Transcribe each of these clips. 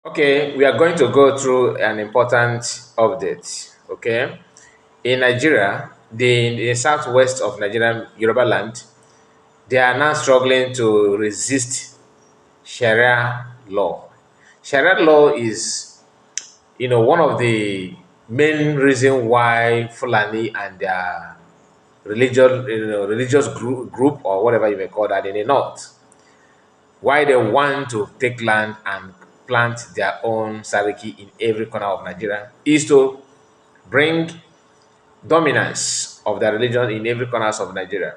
Okay, we are going to go through an important update. Okay, in Nigeria, the southwest of Nigeria, Yoruba land, they are now struggling to resist Sharia law. Sharia law is, one of the main reason why Fulani and their religious group or whatever you may call that in the north, why they want to take land and plant their own sariki in every corner of Nigeria is to bring dominance of the religion in every corners of Nigeria.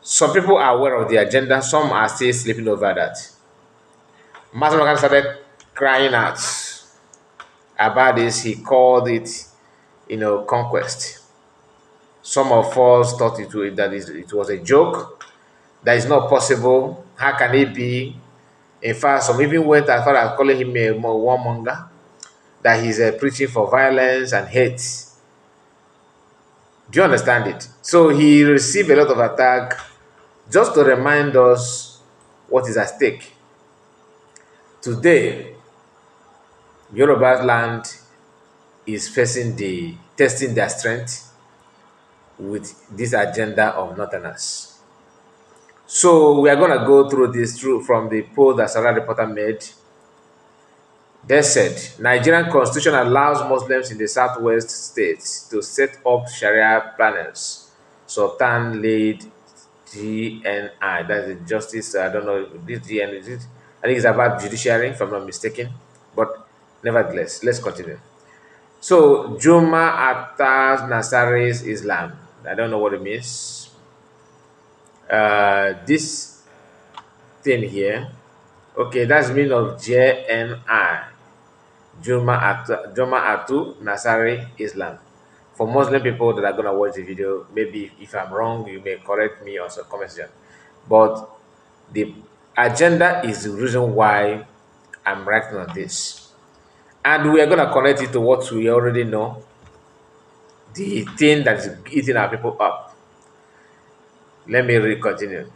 Some people are aware of the agenda, some are still sleeping over that. Master started crying out about this. He called it, conquest. Some of us thought it was a joke, that is not possible. How can it be? In fact, some even went as far as calling him a warmonger, that he's preaching for violence and hate. Do you understand it? So he received a lot of attack just to remind us what is at stake. Today, Yoruba's land is facing the testing their strength with this agenda of northerners. So we are going to go through this through from the poll that Sarah Reporter made. They said Nigerian constitution allows Muslims in the southwest states to set up Sharia panels. Sultan lead GNI, that's the justice. I don't know this GN is it. I think it's about judiciary, if I'm not mistaken. But nevertheless, let's continue. So Juma Atta Nasari's Islam. I don't know what it means. This thing here. Okay, that's meaning of JNI. Juma Atu Nasari Islam. For Muslim people that are gonna watch the video, maybe if I'm wrong, you may correct me on some comment section. But the agenda is the reason why I'm writing on this. And we are gonna connect it to what we already know, the thing that is eating our people up. Let me continue.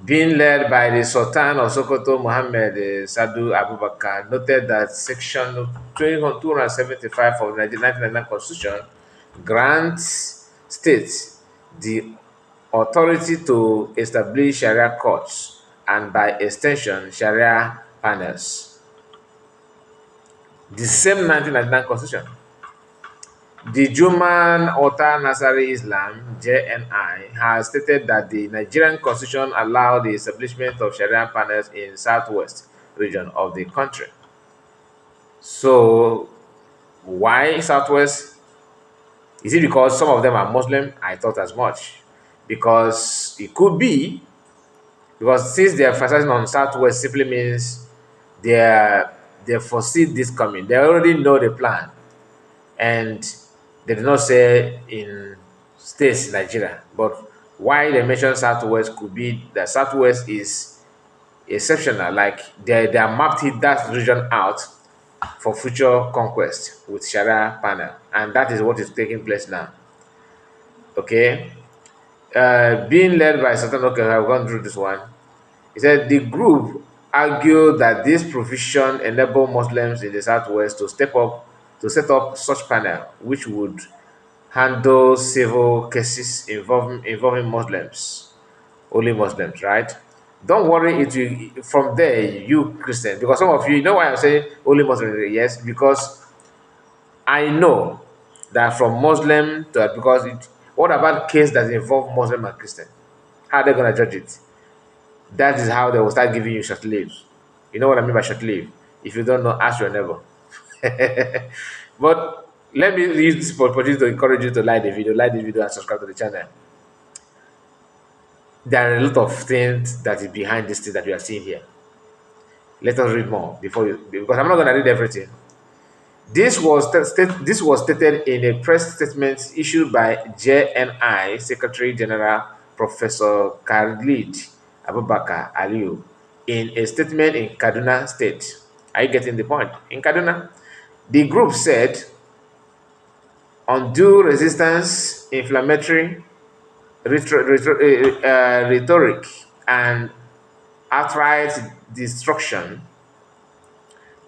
Being led by the Sultan of Sokoto, Mohammed Sadu Abubakar, noted that Section 275 of the 1999 Constitution grants states the authority to establish Sharia courts and, by extension, Sharia panels. The same 1999 Constitution. The Juman Ota Nasari Islam (JNI) has stated that the Nigerian constitution allowed the establishment of Sharia panels in southwest region of the country. So, why southwest? Is it because some of them are Muslim? I thought as much. Because it could be, because since they are emphasizing on southwest simply means they they foresee this coming. They already know the plan. And they did not say in states in Nigeria. But why they mention Southwest could be that Southwest is exceptional. Like they are mapped that region out for future conquest with Sharia panel. And that is what is taking place now. Okay. Being led by Sultan, okay, I've gone through this one. He said the group argued that this provision enable Muslims in the Southwest to set up such panel, which would handle civil cases involving Muslims, only Muslims, right? Don't worry, it will from there, you Christian, because some of you know why I'm saying only Muslims. Yes, because I know that from Muslim to because what about case that involve Muslim and Christian? How are they gonna judge it? That is how they will start giving you short leaves. You know what I mean by short leave? If you don't know, ask your neighbor. But let me use this opportunity to encourage you to like the video and subscribe to the channel. There are a lot of things that is behind this thing that we are seeing here. Let us read more before you, because I'm not going to read everything. This was stated in a press statement issued by JNI Secretary General Professor Khalid Abubakar Aliyu in a statement in Kaduna State. Are you getting the point? In Kaduna, the group said undue resistance, inflammatory rhetoric, and outright destruction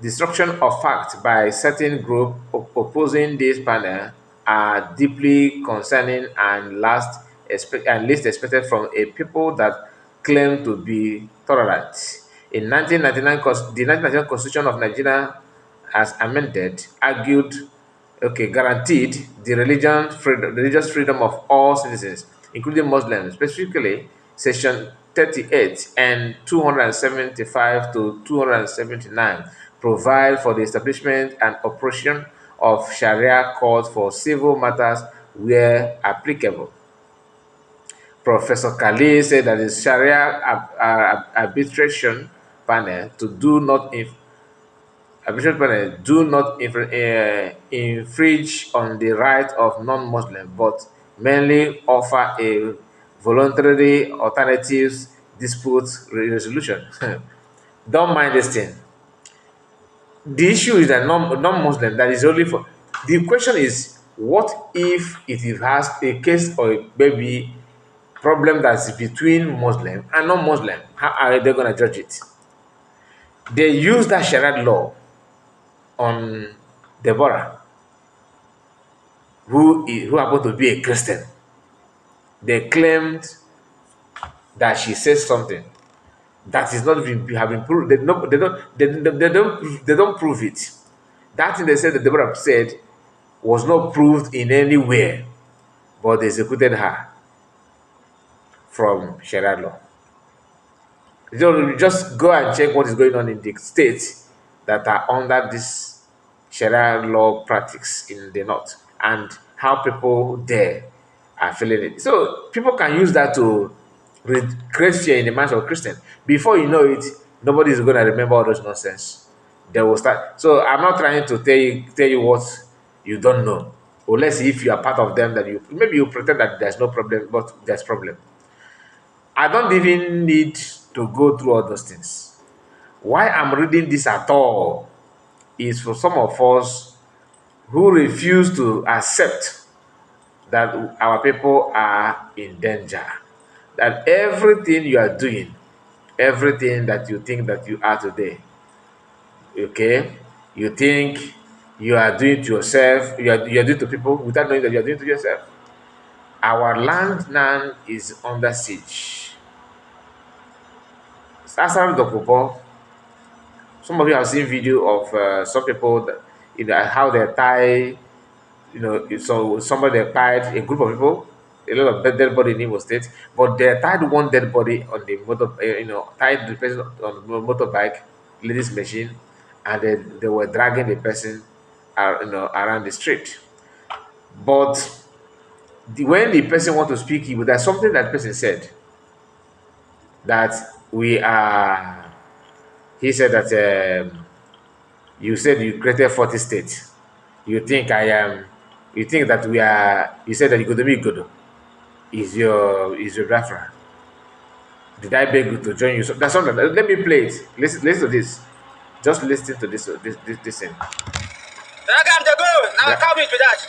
destruction of fact by certain group opposing this panel are deeply concerning and least expected from a people that claim to be tolerant. In 1999, the 1999 Constitution of Nigeria, as amended, argued, okay, guaranteed religious freedom of all citizens, including Muslims, specifically Section 38 and 275 to 279 provide for the establishment and operation of Sharia courts for civil matters where applicable. Professor Khalil said that the Sharia arbitration panel to do not arbitration panel do not infringe on the right of non-Muslim, but mainly offer a voluntary alternatives dispute resolution. Don't mind this thing. The issue is that non-Muslim, that is only for, the question is, what if it has a case or maybe problem that's between Muslim and non-Muslim? How are they going to judge it? They use that Sharia law on Deborah, who happened to be a Christian. They claimed that she said something that is not been have been proved. They don't prove it. That thing they said that Deborah said was not proved in anywhere, but they executed her from Sharia law. So just go and check what is going on in the states that are under this Sharia law practice in the north and how people there are feeling it. So people can use that to create fear in the minds of Christians. Before you know it, nobody is going to remember all those nonsense. They will start. So I'm not trying to tell you what you don't know. Unless if you are part of them, that you maybe you pretend that there's no problem, but there's problem. I don't even need to go through all those things. Why I'm reading this at all is for some of us who refuse to accept that our people are in danger. That everything you are doing, everything that you think that you are today, okay, you think you are doing to yourself, you are doing to people without knowing that you are doing to yourself. Our land now is under siege. Asam Dokubo, some of you have seen video of some people that, how they tie, so somebody they tied a group of people, a lot of dead body in Imo State, but they tied one dead body on the motor, tied the person on the motorbike, ladies machine, and they were dragging the person, around the street. But when the person want to speak, there's something that person said that we are. He said that. You said you created 40 states. You think I am, you think that we are, you said that Igodomi Igodo is your Biafra. Did I beg you to join you? So that's something. Let me play it. Listen to this. Just listen to this thing. I'm the go. Now yeah. Come into that.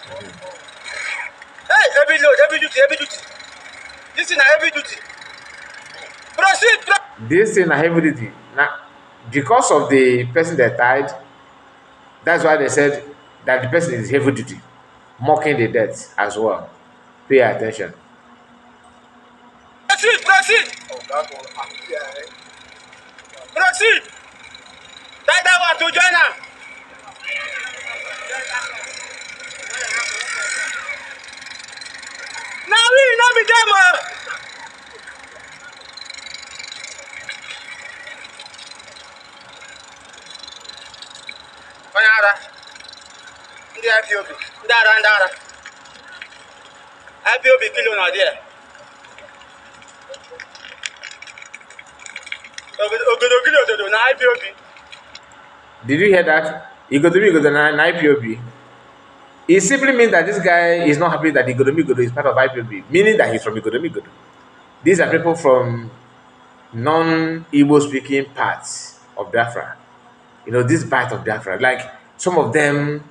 Hey, heavy duty. This is a heavy duty. Proceed. This is a heavy duty. Now, because of the person that died, that's why they said that the person is heavy duty, mocking the dead as well. Pay attention. Proceed. Proceed. That one to join her. Now we not be them. Ndị IPOB, ndị ara. IPOB kilo na there. Ogodo na IPOB. Did you hear that? Igodo na IPOB. It simply means that this guy is not happy that Igodo is part of IPOB, meaning that he's from Igodo. These are people from non-Igbo speaking parts of Biafra. This part of Biafra, like some of them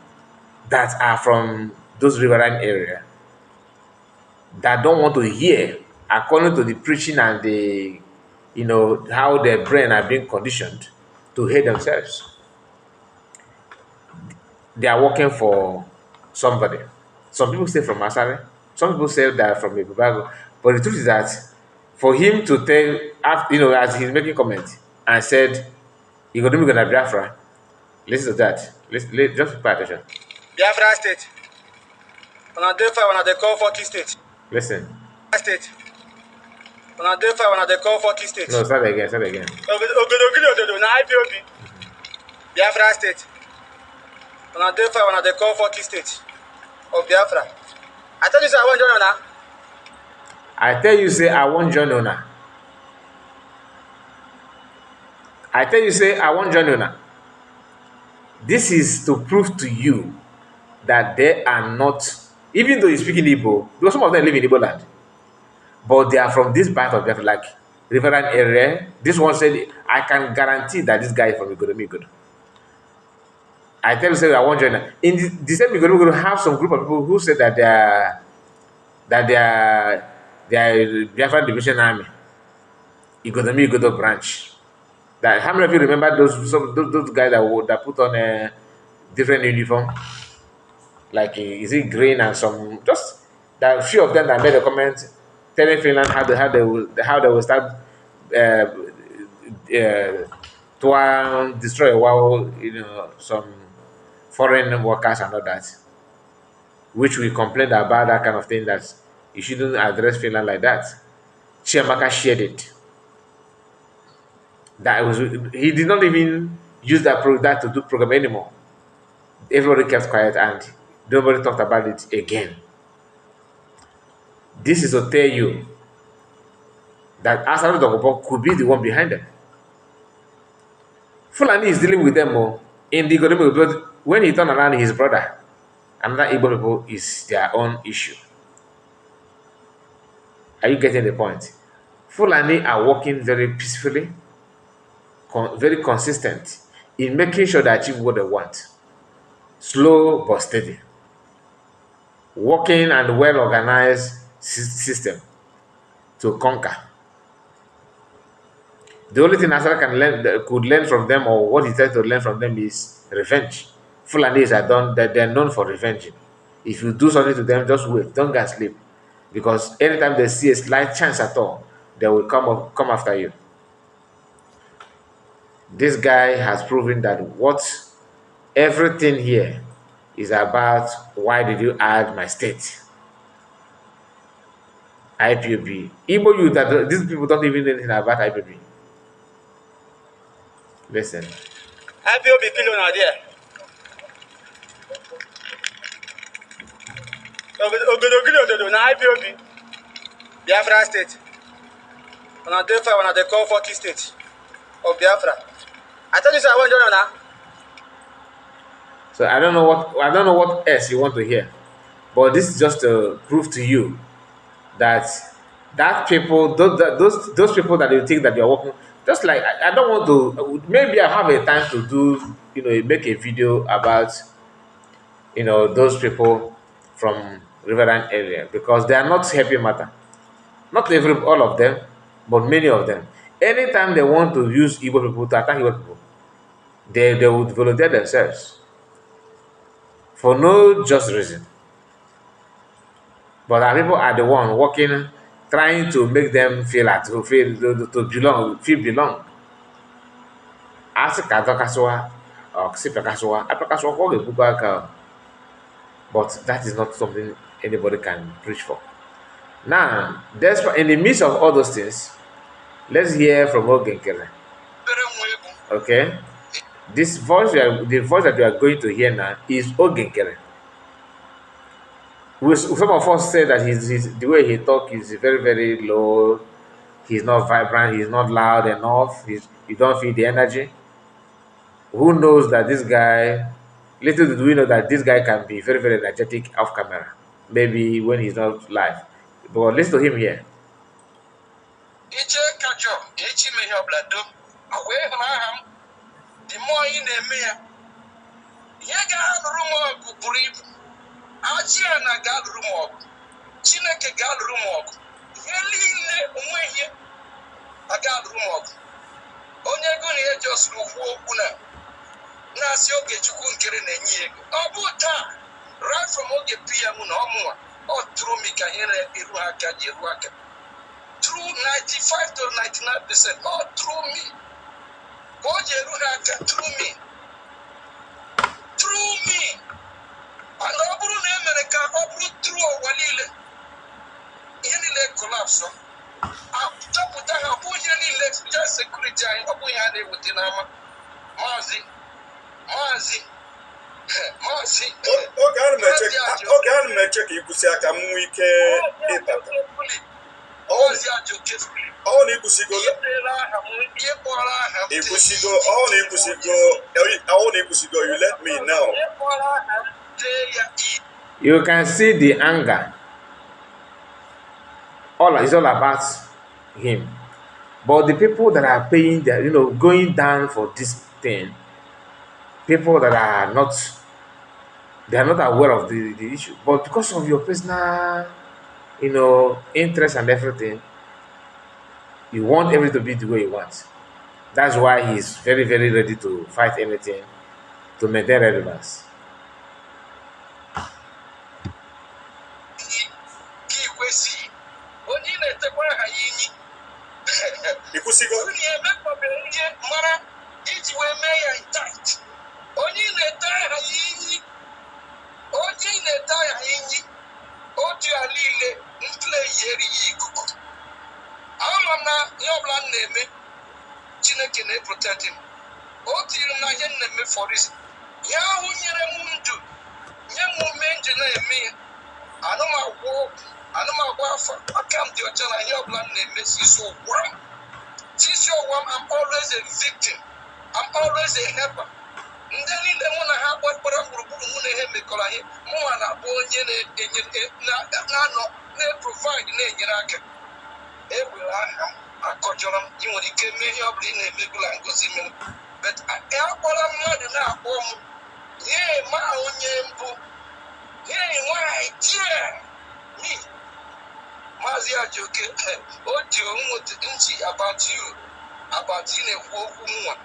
that are from those riverine area that don't want to hear according to the preaching and how their brain are being conditioned to hate themselves. they are working for somebody. Some people say from Asare, some people say that from Ibubago. But the truth is that for him to tell, as he's making comments and said, "You go to me gonna Biafra," listen to that. Just pay attention. Biafra state. When I dey fire, when I dey call for key state. Listen. State. When I dey fire, when I dey call for key state. No, start again. Start again. Ogedogili ododo na IPOB. Biafra state. When I dey fire, when I dey call for key state of Biafra. I tell you say I wan join una. I tell you say I wan join una. I tell you say I wan join una. This is to prove to you that they are not, even though you speak in Igbo, because some of them live in Igbo land, but they are from this part of Biafra, like Riverine area. This one said, I can guarantee that this guy is from Igodo. I tell you, say I won't join. In the same Igodo have some group of people who said that they are Biafra Division Army, Igodo branch. That how many of you remember those guys that put on a different uniform? Like is it green and some just that few of them that made a comment telling Finland how they will start to destroy while some foreign workers and all that, which we complained about that kind of thing, that you shouldn't address Finland like that. Chiamaka shared it. He did not even use that to do program anymore. Everybody kept quiet and nobody talked about it again. This is to tell you that Asaro Dogobo could be the one behind them. Fulani is dealing with them more. In the Igbo, but when he turned around his brother, another Igbo people, is their own issue. Are you getting the point? Fulani are working very peacefully, very consistent in making sure they achieve what they want. Slow but steady. Working and well-organized system to conquer. The only thing Nasara could learn from them, or what he tried to learn from them, is revenge. Fulanis they're known for revenge. If you do something to them, just wait, don't go and sleep. Because anytime they see a slight chance at all, they will come after you. This guy has proven that everything here is about, why did you add my state? IPOB. Igbo youth, that these people don't even know anything about IPOB. Listen. IPOB kilo na there. Ogedogili ododo na IPOB. Biafra state. When I dey fire, when I dey call for key state of Biafra. I tell you say I wan join una. So I don't know what else you want to hear, but this is just to prove to you that people, those people that you think that you're working, just like I don't want to. Maybe I have a time to do, make a video about, those people from Riverine area, because they are not helping matter. Not all of them, but many of them. Anytime they want to use Igbo people to attack Igbo people, they would volunteer themselves for no just reason. But our people are the one working, trying to make them feel belong, feel belong. But that is not something anybody can preach for. Now, in the midst of all those things, let's hear from Nkere. Okay? The voice that you are going to hear now is Nkere. Some of us say that the way he talks is very, very low. He's not vibrant. He's not loud enough. You don't feel the energy. Who knows that this guy? Little did we know that this guy can be very, very energetic off camera. Maybe when he's not live. But listen to him here. The more in the mayor, Achiana gal rumok, Chineke gal rumok, Yeline umwe a gal rumok. Onye guni just rufo una. na-asị oge Chukwu Nkere na-enye ego ọ bụ taa right from oge PM na ọmụwa ọ tụrụ m ka ihe na-eru aka ji eru aka through 95 to 99% all through me. God through me. Through me. And Oburu America, Oburu through Walile. Yenile collapse. Taputa Abu Yenile just security Abu Yane with Dinama. Mazi. Okay, I'll check you could say I can week all Ibusigo, you let me know. You can see the anger. It's all about him. But the people that are paying their, going down for this thing, people that are not, they are not aware of the issue. But because of your personal, interest and everything, you want everything to be the way you want. That's why he's very, very ready to fight anything to maintain relevance. Protect him. For this. Yahu Mundu. Yamu me. I know my walk. I know my wife. I come to your channel. Your blood name is so warm. Since your warm, I'm always a victim. I'm always a helper. Ndani le muna hapo kwa mburuburu mune heme kola he mwana bonye na ne provide ne nyiraka ewela akọjọrọ m nwere ike mmehie ọ bụla ị na-emegula ngozi m but akpọrọ mmadụ na-akpọ m nye ma onye mbụ nye nwanyị tie me Maazị Ajoke o ji ntị about you na-ekwu okwu nwa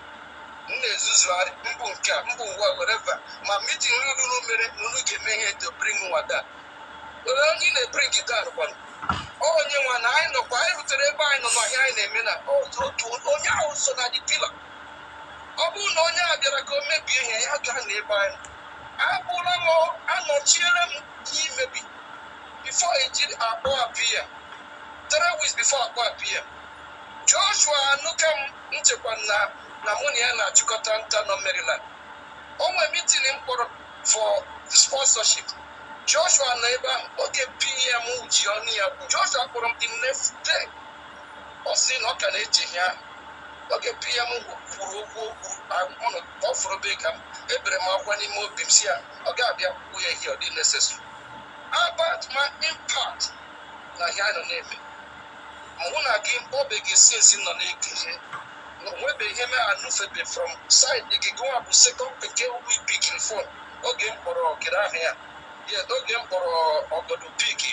na-ezuzugharị mbụ nke a mbụ ụwa whatever ma meeting ruru mere unu ga-eme ihe to bring nwa down onye na-bring it down kwanu onye nwa na anyị nọkwa anyị rutere ebe anyị nọ n'ọhịa anyị na-eme na otu onye ahụ so na dị pila ọ bụrụ na onye a bịara ka o mebie ihe ya gaa n'ebe anyị abụla m anọchiere m imebi before ejiri akpọ apịa 3 weeks before akpọ apịa Joshua anụka m nchekwa na mụ na ya na-achịkọta nta nọ Maryland o nwere meeting mkpọrọ for sponsorship Joshua na ebe ahụ oge PM ji ọnụ ya bụ Joshua kpọrọ m the next day ọ sị na ọ ka na-eche ya oge PM kwuru okwu ọ fụrụ be ka m ebere m akwa n'ime obi m si ya ọ ga-abịa kwuo ya ihe ọ dị necessary about my impact na ihe anyị nọ na-eme mụ na gị obe gị sinsi nọ na-ekele na onwebe ihe me anụfebe from side gị gụwa bụ second nke we picking phone oge m kpọrọ okere ahụ ya oge m kpọrọ ọgọdụ piki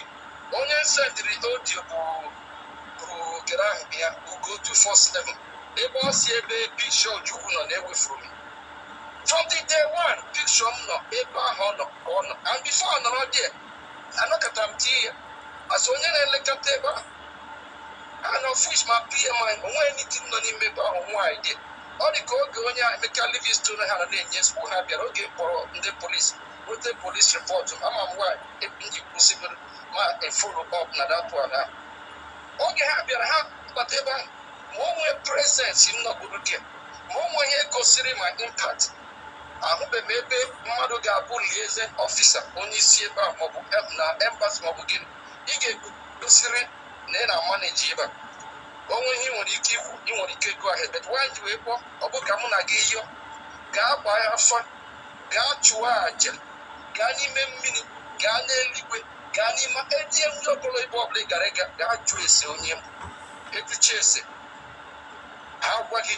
onye sendịrị audio bụ okere ahụ ya ugo 247 ebe ọ si ebe pikshọ Chukwu nọ na-ewefuru m from the day one pikshọ m nọ ebe ahụ ọ nọ and before ọ nọrọ dị anọkọta m tie ya asị onye na-elekọta ebe ahụ ana fish ma PMI onwe anything nọ n'ime ebe ahụ nwaanyị dị ọ dị ka oge onye Emeka Livingstone ha na-enye nsogbu ha bịara oge kpọrọ ndị polisi wete police report ama m nwaanyị ndị kwụsịrị ma follow up na that one ha oge ha bịara ha bata ebe ahụ ma o nwee presence m nọgburu ke ma o nwee ihe gosiri ma impact ahụbe m ebe mmadụ ga-abụ liaison officer onye isi ebe ahụ maọbụ na embassy maọbụ gịnị ị ga-egosiri na ị na-manage ebe a onwe ihe nwere ike ikwu ị nwere ike go ahead but why ji wee kpọọ ọ bụ ka mụ na gị yọọ gaa gbaa ya afa gaa chụọ aja gaa n'ime mmiri gaa n'eluigwe gaa n'ime edie ndị ọbụla ebe ọbụla ị gara ịga gaa jụọ ese onye mbụ ekwuchi ese ha gwa gị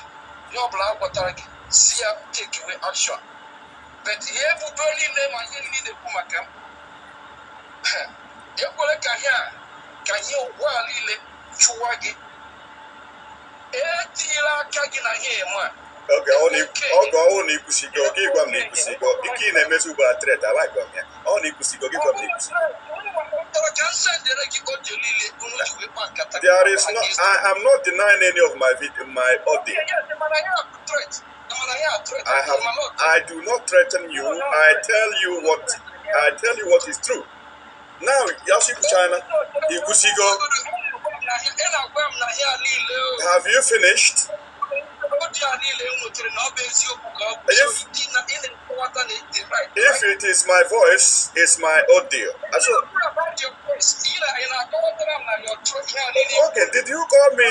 ihe ọbụla a gwatara gị si ya take away action but ihe ebubo niile ma ihe niile ekwu maka m ekwere ka ihe ụwa niile chụwa gị etinyela aka gị na ihe eme a oge ọwụ na ikwusigo gị gwa m na ikwusigo ike ị na-emezi ugbu a tret alaikwa m ya ọ na ikwusigo gị gwa m na ikwusigo there is no I am not denying any of my audio. I do not threaten you. I tell you what is true. Now, Yashiku China, Ikusigo, have you finished? If it is my voice, it's my audio. Okay, did you call me?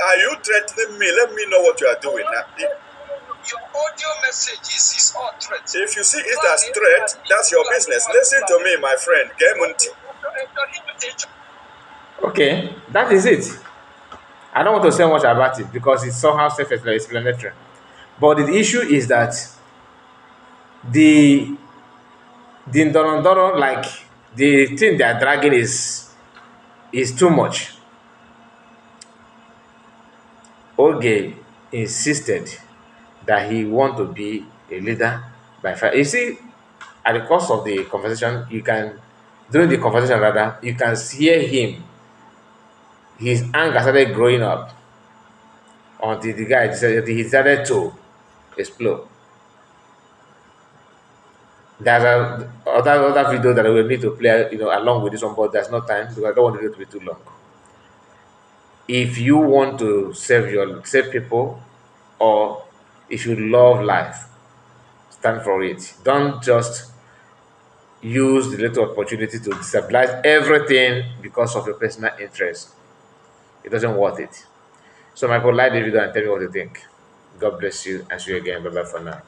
Are you threatening me? Let me know what you are doing now. Your audio message is all threat. If you see it as threat, that's your business. Listen to me, my friend. Okay, that is it. I don't want to say much about it because it's somehow self-explanatory. But the issue is that the ndorondoro, like the thing they are dragging is too much. Oge insisted that he want to be a leader by fire. You see, at the course of the conversation, during the conversation rather, you can hear him. His anger started growing up until he decided to explode. There's other video that I will need to play, along with this one, but there's no time because I don't want it to be too long. If you want to save people, or if you love life, stand for it. Don't just use the little opportunity to destabilize everything because of your personal interest. It doesn't worth it. So my people, like the video and tell me what you think. God bless you and see you again. Bye bye for now.